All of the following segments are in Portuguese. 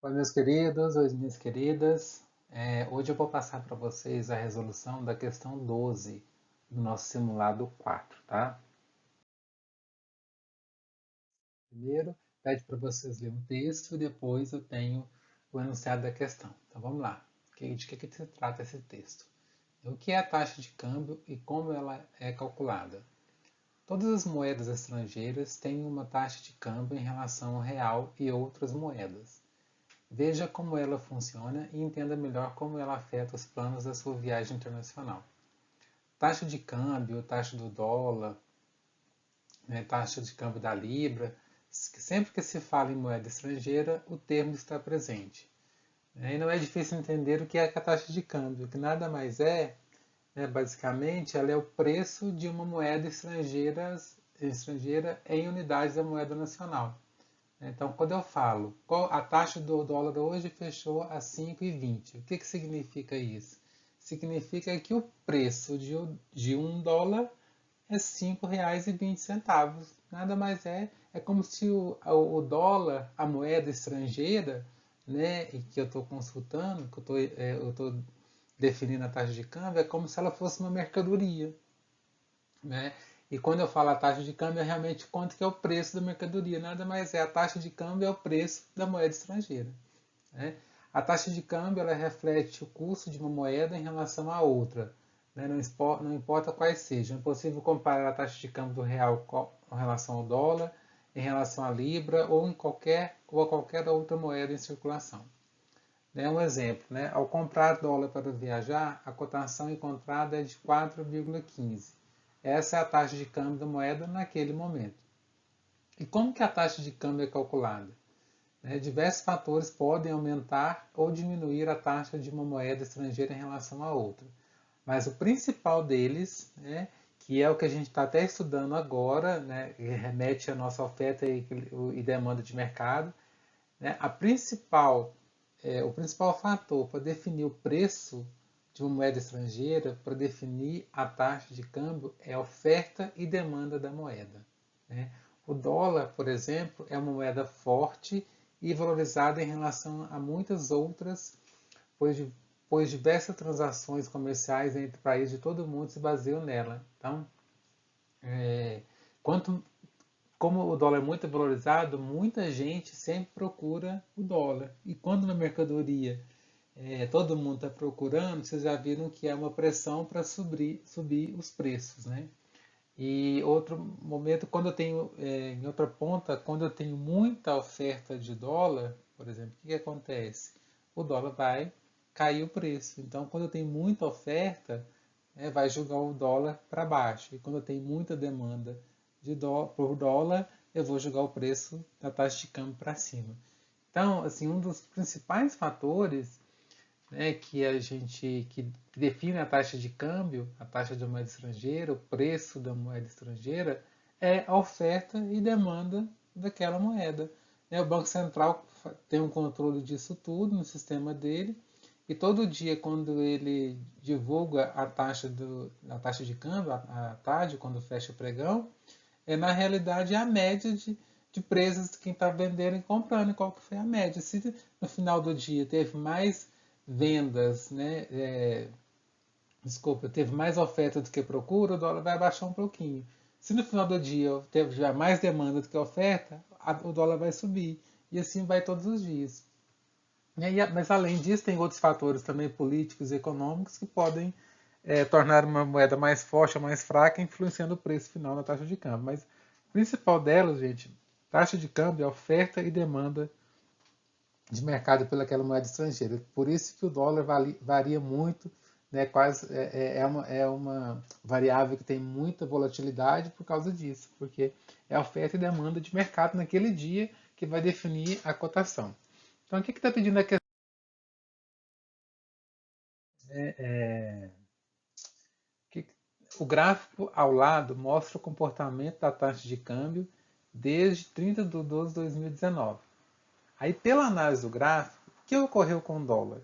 Oi, meus queridos, oi, minhas queridas. Hoje eu vou passar para vocês a resolução da questão 12 do nosso simulado 4, tá? Primeiro, pede para vocês lerem um texto e depois eu tenho o enunciado da questão. Então vamos lá. De que se trata esse texto? O que é a taxa de câmbio e como ela é calculada? Todas as moedas estrangeiras têm uma taxa de câmbio em relação ao real e outras moedas. Veja como ela funciona e entenda melhor como ela afeta os planos da sua viagem internacional. Taxa de câmbio, taxa do dólar, né, taxa de câmbio da libra, sempre que se fala em moeda estrangeira, o termo está presente. E não é difícil entender o que é a taxa de câmbio, que nada mais é, né, basicamente, ela é o preço de uma moeda estrangeira em unidades da moeda nacional. Então, quando eu falo a taxa do dólar hoje fechou a 5,20, o que significa isso? Significa que o preço de $1 é R$ 5,20. Nada mais é como se o dólar, a moeda estrangeira, né, e que eu estou consultando, que eu estou definindo a taxa de câmbio, é como se ela fosse uma mercadoria, né? E quando eu falo a taxa de câmbio, é realmente quanto que é o preço da mercadoria. Nada mais é, a taxa de câmbio é o preço da moeda estrangeira, né? A taxa de câmbio ela reflete o custo de uma moeda em relação à outra, né? Não importa quais sejam. É possível comparar a taxa de câmbio do real com relação ao dólar, em relação à libra ou a qualquer outra moeda em circulação. Um exemplo, né? Ao comprar dólar para viajar, a cotação encontrada é de 4,15. Essa é a taxa de câmbio da moeda naquele momento. E como que a taxa de câmbio é calculada? Diversos fatores podem aumentar ou diminuir a taxa de uma moeda estrangeira em relação a outra. Mas o principal deles, né, que é o que a gente está até estudando agora, né, que remete à nossa oferta e demanda de mercado, né, o principal fator para definir o preço de uma moeda estrangeira, para definir a taxa de câmbio, é a oferta e demanda da moeda, né? O dólar, por exemplo, é uma moeda forte e valorizada em relação a muitas outras, pois, pois diversas transações comerciais entre países de todo o mundo se baseiam nela. Então, é, quanto como o dólar é muito valorizado, muita gente sempre procura o dólar. E quando na mercadoria todo mundo está procurando, vocês já viram que é uma pressão para subir os preços, né? E outro momento, quando eu tenho, em outra ponta, quando eu tenho muita oferta de dólar, por exemplo, o que acontece? O dólar vai cair o preço. Então, quando eu tenho muita oferta, vai jogar o dólar para baixo. E quando eu tenho muita demanda por dólar, eu vou jogar o preço da taxa de câmbio para cima. Então, assim, um dos principais fatores, né, que define a taxa de câmbio, a taxa de moeda estrangeira, o preço da moeda estrangeira, é a oferta e demanda daquela moeda. O Banco Central tem um controle disso tudo no sistema dele e todo dia, quando ele divulga a taxa de câmbio, a TAD, quando fecha o pregão, na realidade a média de preços de quem está vendendo e comprando, e qual que foi a média. Se no final do dia teve mais vendas, né, teve mais oferta do que procura, o dólar vai baixar um pouquinho. Se no final do dia teve já mais demanda do que oferta, o dólar vai subir. E assim vai todos os dias. Mas além disso, tem outros fatores também políticos e econômicos que podem tornar uma moeda mais forte ou mais fraca, influenciando o preço final na taxa de câmbio. Mas o principal delas, gente, taxa de câmbio é oferta e demanda de mercado pelaquela moeda estrangeira. Por isso que o dólar varia muito, né, é uma variável que tem muita volatilidade por causa disso, porque é a oferta e demanda de mercado naquele dia que vai definir a cotação. Então, o que está pedindo aqui? Que o gráfico ao lado mostra o comportamento da taxa de câmbio desde 30 de 12 de 2019. Aí, pela análise do gráfico, o que ocorreu com o dólar?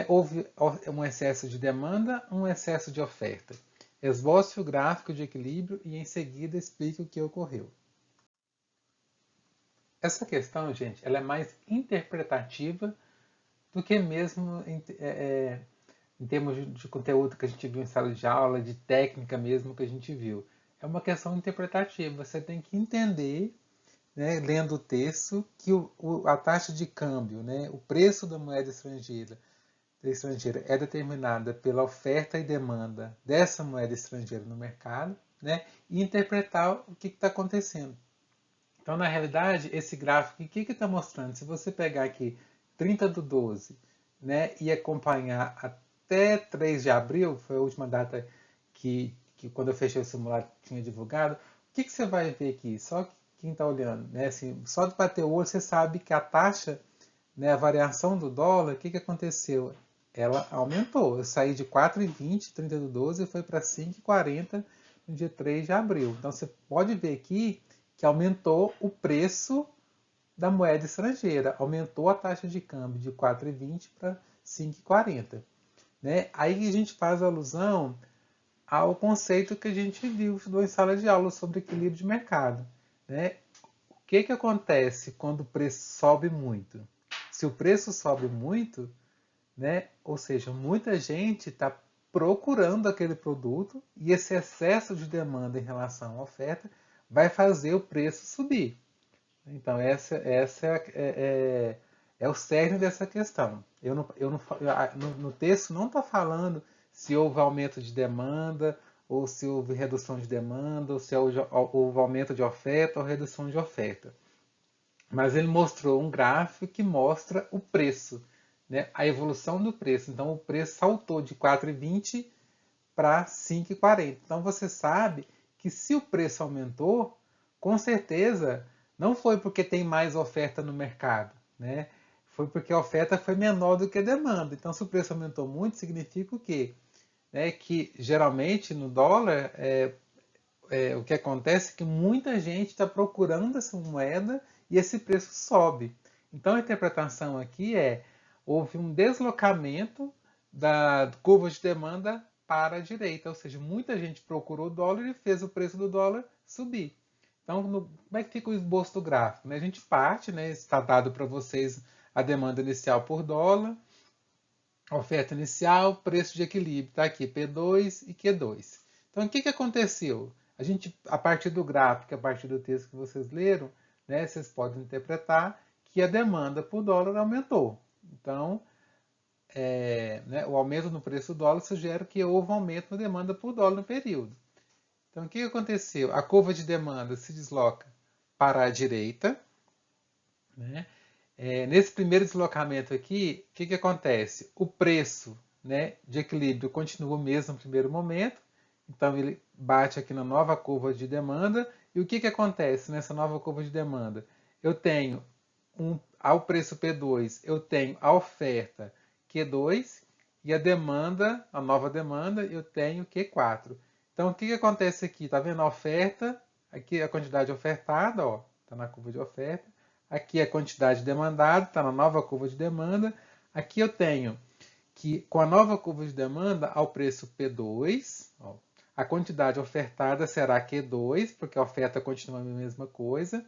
Houve um excesso de demanda, um excesso de oferta. Esboce o gráfico de equilíbrio e em seguida explique o que ocorreu. Essa questão, gente, ela é mais interpretativa do que mesmo em termos de conteúdo que a gente viu em sala de aula, de técnica mesmo que a gente viu. É uma questão interpretativa. Você tem que entender, né, lendo o texto, que a taxa de câmbio, né, o preço da moeda estrangeira é determinada pela oferta e demanda dessa moeda estrangeira no mercado, né, e interpretar o que está acontecendo. Então, na realidade, esse gráfico, o que está mostrando? Se você pegar aqui 30/12, né, e acompanhar até 3 de abril, foi a última data que quando eu fechei o simulado tinha divulgado, o que você vai ver aqui? Só quem está olhando, né, assim, só de bater o olho você sabe que a taxa, né, a variação do dólar, o que aconteceu? Ela aumentou. Eu saí de 4,20, 30/12, e foi para 5,40 no dia 3 de abril. Então você pode ver aqui que aumentou o preço da moeda estrangeira, aumentou a taxa de câmbio de 4,20 para 5,40. Né? Aí a gente faz alusão ao conceito que a gente viu em sala de aula sobre equilíbrio de mercado. Né? O que acontece quando o preço sobe muito? Se o preço sobe muito, né? Ou seja, muita gente está procurando aquele produto e esse excesso de demanda em relação à oferta vai fazer o preço subir. Então, essa é o cerne dessa questão. No texto não está falando se houve aumento de demanda, ou se houve redução de demanda, ou se houve aumento de oferta ou redução de oferta. Mas ele mostrou um gráfico que mostra o preço, né? A evolução do preço. Então, o preço saltou de 4,20 para 5,40. Então, você sabe que se o preço aumentou, com certeza não foi porque tem mais oferta no mercado, né? Foi porque a oferta foi menor do que a demanda. Então, se o preço aumentou muito, significa o quê? Que geralmente no dólar, o que acontece é que muita gente está procurando essa moeda e esse preço sobe. Então, a interpretação aqui houve um deslocamento da curva de demanda para a direita, ou seja, muita gente procurou o dólar e fez o preço do dólar subir. Então, como é que fica o esboço do gráfico? A gente parte, está dado para vocês a demanda inicial por dólar, oferta inicial, preço de equilíbrio, está aqui P2 e Q2. Então, o que aconteceu? A gente, a partir do gráfico, a partir do texto que vocês leram, né, vocês podem interpretar que a demanda por dólar aumentou. Então, o aumento no preço do dólar sugere que houve um aumento na demanda por dólar no período. Então, o que aconteceu? A curva de demanda se desloca para a direita, né? Nesse primeiro deslocamento aqui, o que acontece? O preço, né, de equilíbrio continua o mesmo no primeiro momento, então ele bate aqui na nova curva de demanda, e o que acontece nessa nova curva de demanda? Eu tenho ao preço P2, eu tenho a oferta Q2 e a demanda, a nova demanda, eu tenho Q4. Então o que acontece aqui? Está vendo a oferta? Aqui a quantidade ofertada, está na curva de oferta. Aqui a quantidade demandada, está na nova curva de demanda. Aqui eu tenho que, com a nova curva de demanda, ao preço P2, a quantidade ofertada será Q2, porque a oferta continua a mesma coisa,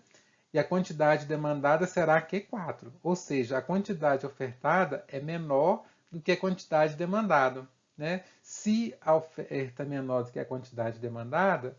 e a quantidade demandada será Q4. Ou seja, a quantidade ofertada é menor do que a quantidade demandada. Né? Se a oferta é menor do que a quantidade demandada,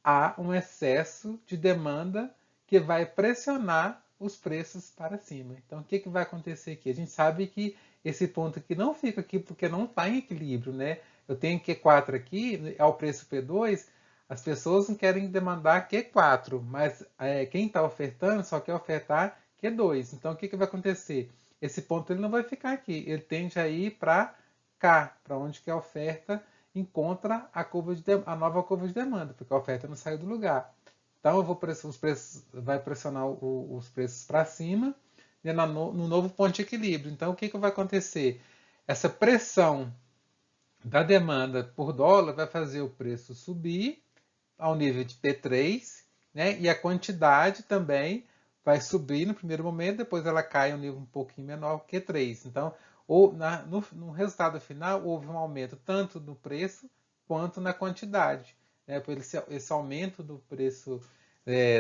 há um excesso de demanda que vai pressionar os preços para cima. Então, o que vai acontecer aqui? A gente sabe que esse ponto aqui não fica aqui porque não está em equilíbrio, né? Eu tenho Q4 aqui, ao preço P2, as pessoas não querem demandar Q4, mas quem está ofertando só quer ofertar Q2. Então, o que vai acontecer? Esse ponto ele não vai ficar aqui, ele tende a ir para cá, para onde que a oferta encontra a nova curva de demanda, porque a oferta não saiu do lugar. Então, vai pressionar os preços para cima, né, no novo ponto de equilíbrio. Então, o que vai acontecer? Essa pressão da demanda por dólar vai fazer o preço subir ao nível de P3, né, e a quantidade também vai subir no primeiro momento, depois ela cai a um nível um pouquinho menor que Q3. Então, no resultado final, houve um aumento tanto no preço quanto na quantidade. Né, por esse aumento do preço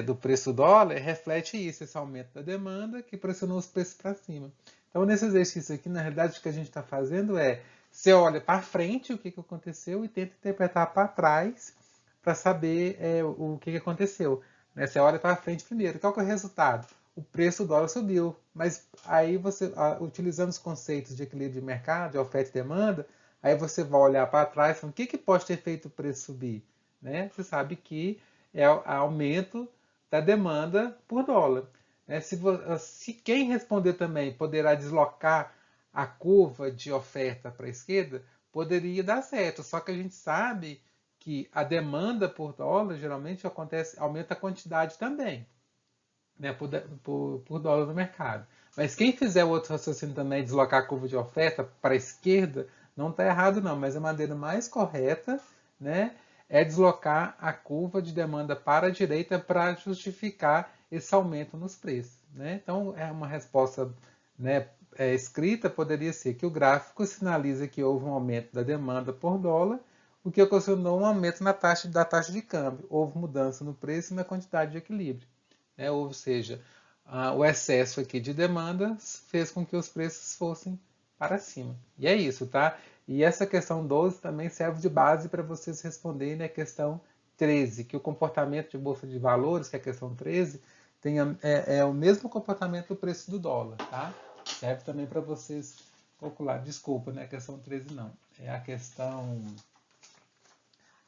do preço do dólar reflete isso, esse aumento da demanda que pressionou os preços para cima. Então, nesse exercício aqui, na realidade, o que a gente está fazendo é, você olha para frente o que aconteceu e tenta interpretar para trás para saber o que aconteceu. Né? Você olha para frente primeiro. Qual que é o resultado? O preço do dólar subiu. Mas aí você, utilizando os conceitos de equilíbrio de mercado, de oferta e demanda, aí você vai olhar para trás e falar, o que pode ter feito o preço subir? Né? Você sabe que é o aumento da demanda por dólar. Né? Se quem responder também poderá deslocar a curva de oferta para a esquerda, poderia dar certo. Só que a gente sabe que a demanda por dólar geralmente aumenta a quantidade também, né, por dólar no mercado. Mas quem fizer o outro raciocínio também, deslocar a curva de oferta para a esquerda, não está errado não, mas a maneira mais correta, né, é deslocar a curva de demanda para a direita para justificar esse aumento nos preços. Né? Então, é uma resposta, né, escrita, poderia ser que o gráfico sinaliza que houve um aumento da demanda por dólar, o que ocasionou um aumento da taxa de câmbio. Houve mudança no preço e na quantidade de equilíbrio. Né? Ou seja, o excesso aqui de demanda fez com que os preços fossem para cima. E é isso, tá? E essa questão 12 também serve de base para vocês responderem a questão 13, que o comportamento de bolsa de valores, que é a questão 13, é o mesmo comportamento do preço do dólar, tá? Serve também para vocês calcular. Desculpa, não é a questão 13 não. É a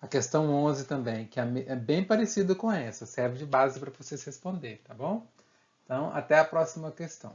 questão 11 também, que é bem parecida com essa. Serve de base para vocês responder, tá bom? Então, até a próxima questão.